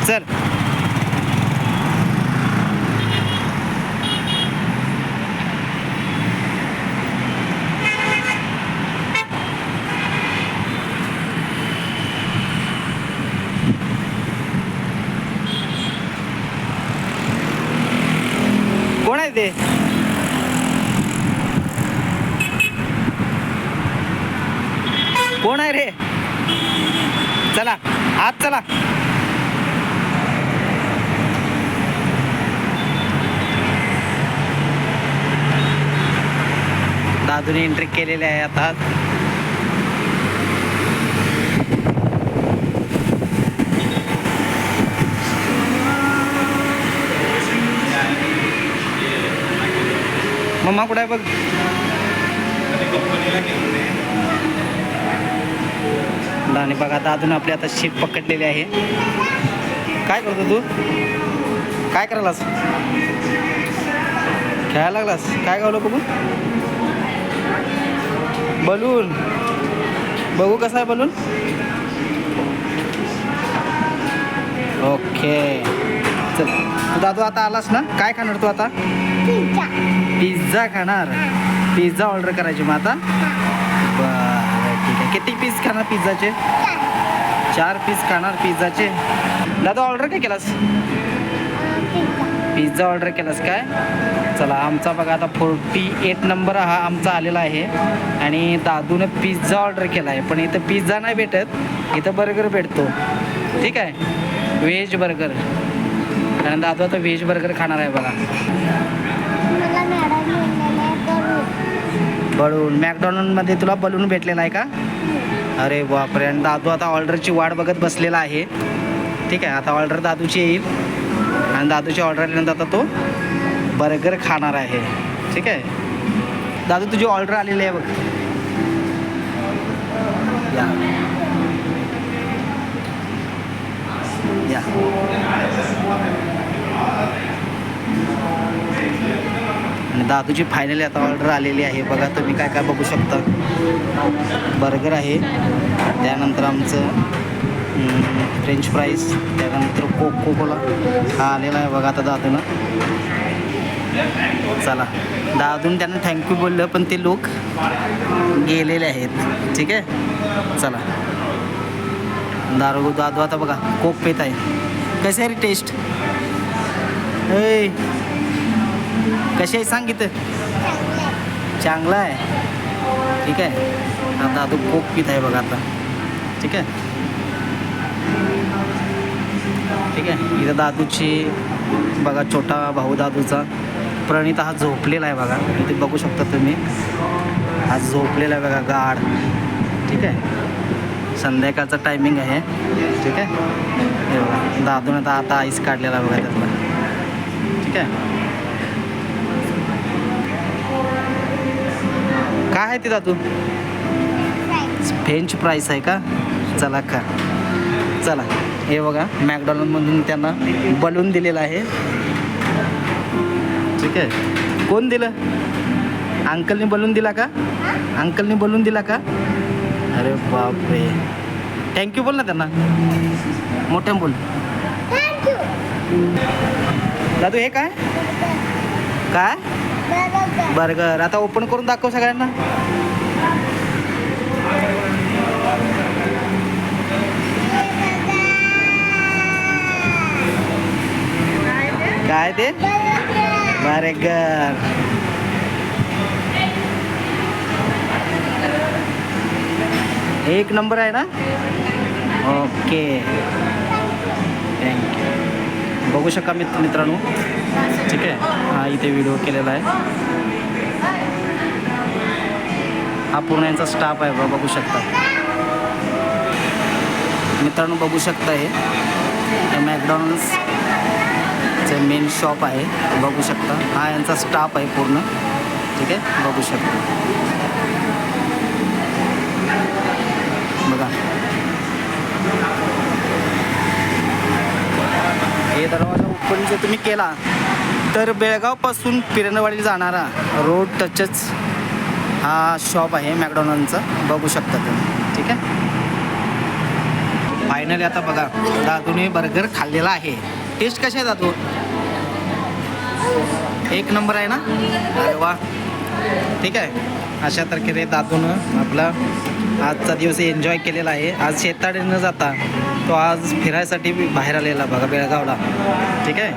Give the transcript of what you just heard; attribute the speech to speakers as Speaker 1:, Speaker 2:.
Speaker 1: चल. कोण आहे ते? कोण आहे रे? चला आत चला. दादूने एंट्री केलेली आहे आता. मम्मा कुठे आहे बघ. आणि बघा दादून आपली आता शीट पकडलेली आहे. काय करतो तू? काय करायलास? खेळायला लागलास? काय गावलं बघू? बलून. बघू कसा आहे बलून. ओके चल. तू दादू आता आलास ना. काय खाणार तू आता? पिझ्झा खाणार. पिझ्झा ऑर्डर करायची मग आता. बरं ठीक आहे. किती पीस खाणार पिझ्झाचे? 4 पीस खाणार पिझ्झाचे. दादा ऑर्डर काय केलास? पिझ्झा ऑर्डर केलास काय? चला आमचा बघा आता 48 नंबर हा आमचा आलेला आहे. आणि दादूने पिझ्झा ऑर्डर केला आहे. पण इथं पिझ्झा नाही भेटत, इथं बर्गर भेटतो. ठीक आहे, व्हेज बर्गर. कारण दादू आता व्हेज बर्गर खाणार आहे बघा. बलून मॅकडॉनल्डमध्ये तुला बलून भेटलेला आहे का? अरे बापरे. आणि दादू आता ऑर्डरची वाट बघत बसलेला आहे. ठीक आहे, आता ऑर्डर दादूची येईल आणि दादूची ऑर्डर आल्यानंतर आता तो बर्गर खाणार आहे. ठीक आहे दादू, तुझी ऑर्डर आलेली आहे बघ. या या. आणि दादूची फायनली आता ऑर्डर आलेली आहे बघा. तुम्ही काय काय बघू शकता. बर्गर आहे, त्यानंतर आमचं फ्रेंच फ्राईज, त्यानंतर कोको कोला हा आलेला आहे बघा आता दादूनं. चला दादून त्यांना थँक्यू बोललं पण ते लोक गेलेले आहेत. ठीक आहे चला. दादू आता बघा कोक पेत आहे. कशी आहे रे टेस्ट? ए कशी आहे सांग इथं. चांगला आहे. ठीक आहे, आता दादू कोक पित आहे बघा आता. ठीक आहे ठीक आहे. इथं दादूची बघा छोटा भाऊ दादूचा प्रणित हा झोपलेला आहे बघा. इथे बघू शकता तुम्ही, हा झोपलेला आहे बघा गाढ. ठीक आहे, संध्याकाळचा टायमिंग आहे. ठीक आहे, हे बघा दादून आता आईस काढलेला आहे बघा त्यातला. ठीक आहे, काय आहे ते दादू? फ्रेंच फ्राईज आहे का? चला का. चला हे बघा मॅकडॉनल्डमधून त्यांना बलून दिलेला आहे. ठीक आहे, कोण दिलं? अंकलने बलून दिला का? अंकलने बलून दिला का? अरे बापरे. थँक्यू बोल ना त्यांना, मोठ्यानं बोल. दादू हे काय काय? बर्गर. आता ओपन करून दाखव सगळ्यांना. काय ते? बर्गर. एक नंबर आहे ना. Okay thank you. बघू शका मित्रांनो. ठीक आहे, हा इथे व्हिडिओ केलेला आहे. हा पूर्ण यांचा स्टाफ आहे बघू शकता मित्रांनो. बघू शकता हे मॅकडॉनल्ड्सचे मेन शॉप आहे. बघू शकता हा यांचा स्टाफ आहे पूर्ण. ठीक आहे, बघू शकता बघा. हे दरवाजा ओपन जर तुम्ही केला तर बेळगावपासून पिरणवाडीला जाणारा रोड टचच हा शॉप आहे मॅकडॉनल्डचा. बघू शकता तुम्ही. ठीक आहे, फायनली आता बघा दादूने बर्गर खाल्लेला आहे. टेस्ट कशी आहे दादू? एक नंबर आहे ना? अरे वा, ठीक आहे. अशा तऱ्हेने दादूनं आपला आजचा दिवस एन्जॉय केलेला आहे. आज शेताकडे न जाता तो आज फिरायसाठी बाहेर आलेला बघा बेळगावला, ठीक आहे.